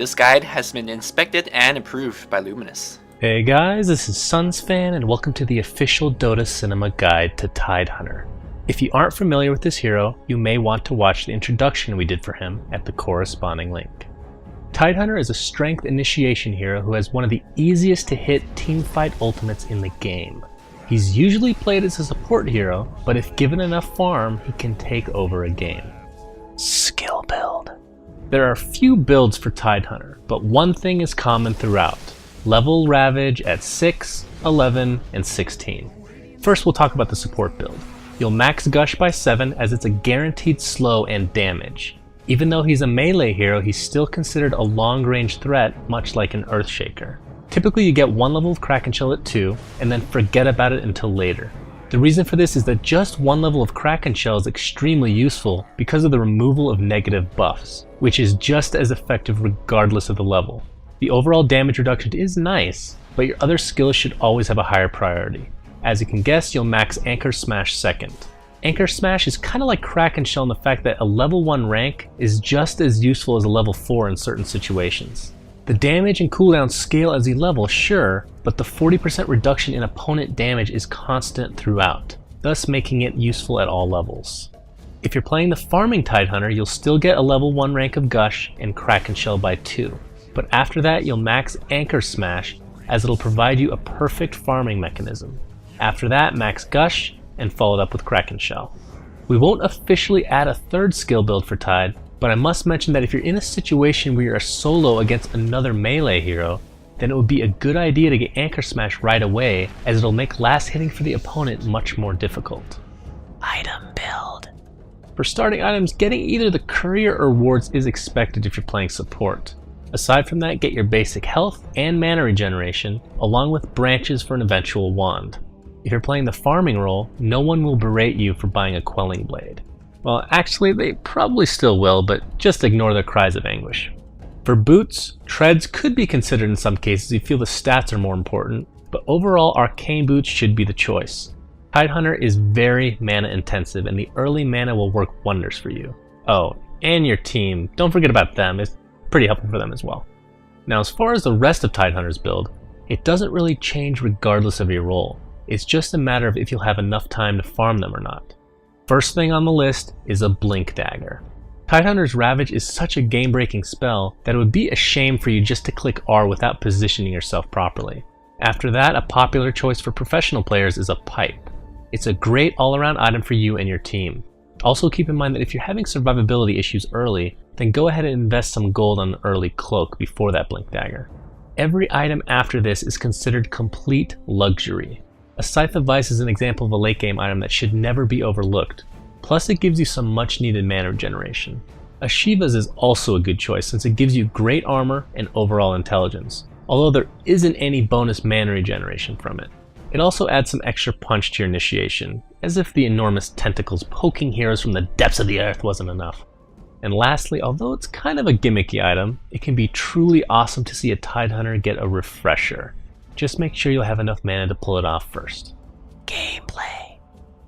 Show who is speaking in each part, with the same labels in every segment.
Speaker 1: This guide has been inspected and approved by Luminous.
Speaker 2: Hey guys, this is SUNSfan and welcome to the official Dota Cinema Guide to Tidehunter. If you aren't familiar with this hero, you may want to watch the introduction we did for him at the corresponding link. Tidehunter is a strength initiation hero who has one of the easiest to hit teamfight ultimates in the game. He's usually played as a support hero, but if given enough farm, he can take over a game. Skill build. There are few builds for Tidehunter, but one thing is common throughout. Level Ravage at 6, 11, and 16. First we'll talk about the support build. You'll max Gush by 7 as it's a guaranteed slow and damage. Even though he's a melee hero, he's still considered a long-range threat, much like an Earthshaker. Typically you get one level of Kraken Shell at 2, and then forget about it until later. The reason for this is that just one level of Kraken Shell is extremely useful because of the removal of negative buffs, which is just as effective regardless of the level. The overall damage reduction is nice, but your other skills should always have a higher priority. As you can guess, you'll max Anchor Smash second. Anchor Smash is kind of like Kraken Shell in the fact that a level 1 rank is just as useful as a level 4 in certain situations. The damage and cooldown scale as you level, sure, but the 40% reduction in opponent damage is constant throughout, thus making it useful at all levels. If you're playing the farming Tidehunter, you'll still get a level 1 rank of Gush and Kraken Shell by 2, but after that you'll max Anchor Smash as it'll provide you a perfect farming mechanism. After that, max Gush and follow it up with Kraken Shell. We won't officially add a third skill build for Tide, but I must mention that if you're in a situation where you're a solo against another melee hero, then it would be a good idea to get Anchor Smash right away, as it'll make last hitting for the opponent much more difficult. Item build. For starting items, getting either the courier or wards is expected if you're playing support. Aside from that, get your basic health and mana regeneration, along with branches for an eventual wand. If you're playing the farming role, no one will berate you for buying a Quelling Blade. Well, actually, they probably still will, but just ignore their cries of anguish. For boots, treads could be considered in some cases if you feel the stats are more important, but overall arcane boots should be the choice. Tidehunter is very mana intensive and the early mana will work wonders for you. Oh, and your team, don't forget about them, it's pretty helpful for them as well. Now as far as the rest of Tidehunter's build, it doesn't really change regardless of your role. It's just a matter of if you'll have enough time to farm them or not. First thing on the list is a Blink Dagger. Tidehunter's Ravage is such a game-breaking spell that it would be a shame for you just to click R without positioning yourself properly. After that, a popular choice for professional players is a Pipe. It's a great all-around item for you and your team. Also keep in mind that if you're having survivability issues early, then go ahead and invest some gold on an early cloak before that Blink Dagger. Every item after this is considered complete luxury. A Scythe of Vice is an example of a late game item that should never be overlooked. Plus it gives you some much needed mana regeneration. A Shiva's is also a good choice since it gives you great armor and overall intelligence, although there isn't any bonus mana regeneration from it. It also adds some extra punch to your initiation, as if the enormous tentacles poking heroes from the depths of the earth wasn't enough. And lastly, although it's kind of a gimmicky item, it can be truly awesome to see a Tidehunter get a refresher. Just make sure you'll have enough mana to pull it off first. Gameplay.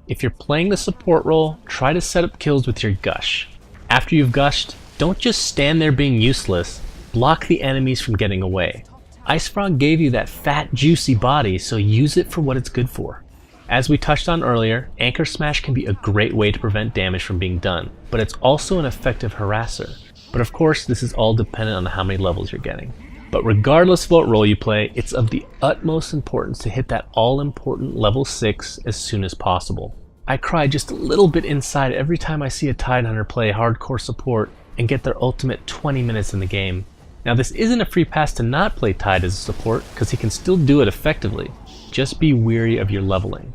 Speaker 2: If you're playing the support role, try to set up kills with your Gush. After you've gushed, don't just stand there being useless, block the enemies from getting away. Ice Frog gave you that fat, juicy body, so use it for what it's good for. As we touched on earlier, Anchor Smash can be a great way to prevent damage from being done, but it's also an effective harasser. But of course, this is all dependent on how many levels you're getting. But regardless of what role you play, it's of the utmost importance to hit that all-important level 6 as soon as possible. I cry just a little bit inside every time I see a Tidehunter play hardcore support and get their ultimate 20 minutes in the game. Now this isn't a free pass to not play Tide as a support, because he can still do it effectively. Just be weary of your leveling.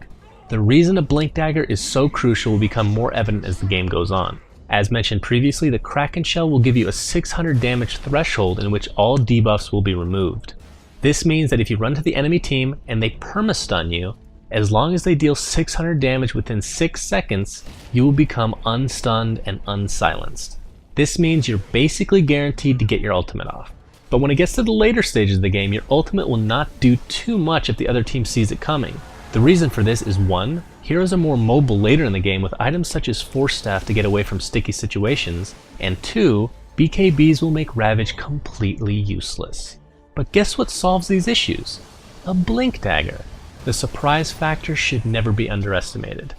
Speaker 2: The reason a Blink Dagger is so crucial will become more evident as the game goes on. As mentioned previously, the Kraken Shell will give you a 600 damage threshold in which all debuffs will be removed. This means that if you run to the enemy team and they perma-stun you, as long as they deal 600 damage within 6 seconds, you will become unstunned and unsilenced. This means you're basically guaranteed to get your ultimate off. But when it gets to the later stages of the game, your ultimate will not do too much if the other team sees it coming. The reason for this is 1, heroes are more mobile later in the game with items such as Force Staff to get away from sticky situations, and 2, BKBs will make Ravage completely useless. But guess what solves these issues? A Blink Dagger. The surprise factor should never be underestimated.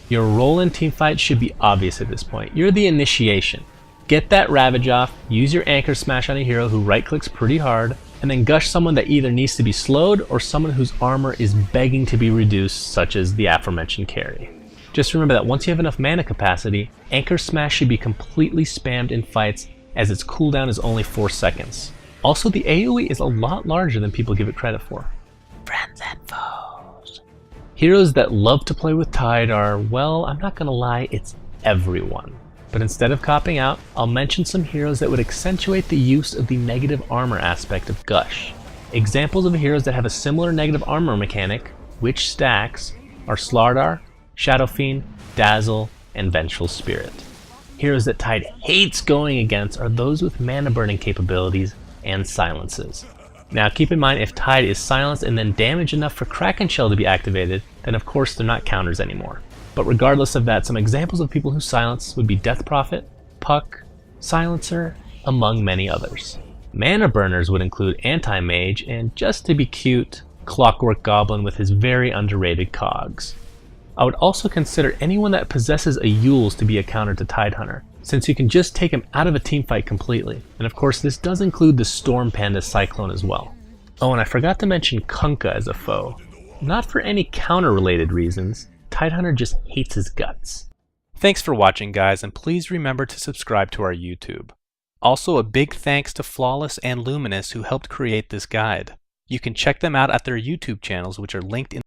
Speaker 2: Your role in teamfight should be obvious at this point. You're the initiation. Get that Ravage off, use your Anchor Smash on a hero who right-clicks pretty hard, and then gush someone that either needs to be slowed or someone whose armor is begging to be reduced, such as the aforementioned carry. Just remember that once you have enough mana capacity, Anchor Smash should be completely spammed in fights as its cooldown is only 4 seconds. Also, the AoE is a lot larger than people give it credit for. Friends and foes. Heroes that love to play with Tide are, well, I'm not gonna lie, it's everyone. But instead of copping out, I'll mention some heroes that would accentuate the use of the negative armor aspect of Gush. Examples of heroes that have a similar negative armor mechanic, which stacks, are Slardar, Shadow Fiend, Dazzle, and Vengeful Spirit. Heroes that Tide hates going against are those with mana burning capabilities and silences. Now keep in mind, if Tide is silenced and then damage enough for Kraken Shell to be activated, then of course they're not counters anymore. But regardless of that, some examples of people who silence would be Death Prophet, Puck, Silencer, among many others. Mana burners would include Anti-Mage, and just to be cute, Clockwork Goblin with his very underrated cogs. I would also consider anyone that possesses a Yules to be a counter to Tidehunter, since you can just take him out of a teamfight completely. And of course this does include the Storm Panda Cyclone as well. Oh, and I forgot to mention Kunkka as a foe. Not for any counter-related reasons, Tidehunter just hates his guts. Thanks for watching, guys, and please remember to subscribe to our YouTube. Also, a big thanks to FlawlezZ and Luminous who helped create this guide. You can check them out at their YouTube channels, which are linked in